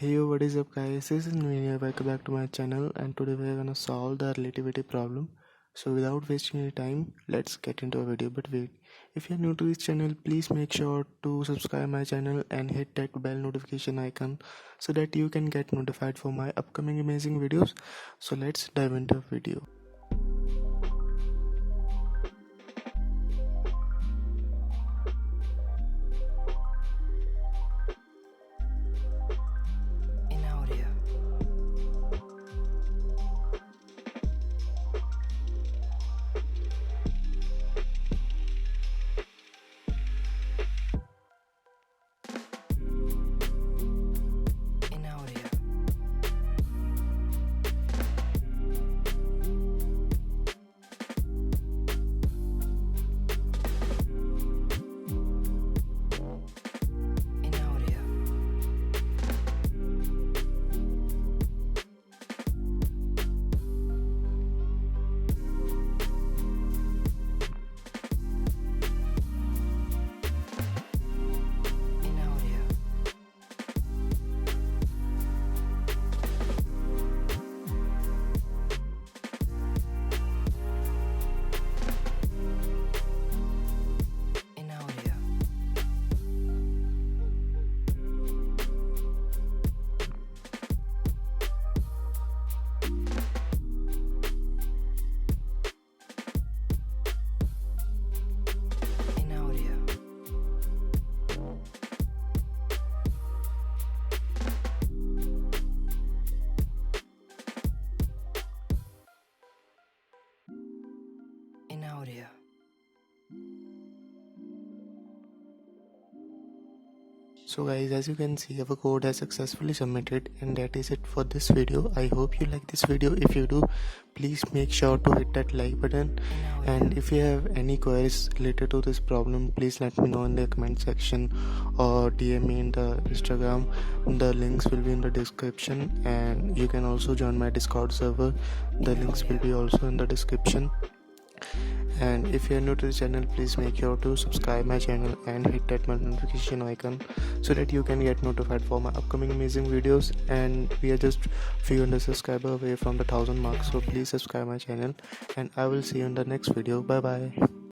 Hey yo, what is up guys, this is Naveen. Welcome back to my channel, and today we are gonna solve the relativity problem. So without wasting any time, let's get into a video. But wait, if you're new to this channel, please make sure to subscribe my channel and hit that bell notification icon so that you can get notified for my upcoming amazing videos. So let's dive into the video. So guys, as you can see, our code has successfully submitted, and that is it for this video. I hope you like this video. If you do, please make sure to hit that like button, and if you have any queries related to this problem, please let me know in the comment section or DM me in the Instagram. The links will be in the description, and you can also join my Discord server. The links will be also in the description. And if you are new to the channel, please make sure to subscribe my channel and hit that notification icon so that you can get notified for my upcoming amazing videos. And we are just few hundred subscribers away from the 1000 mark, so please subscribe my channel, and I will see you in the next video. Bye bye.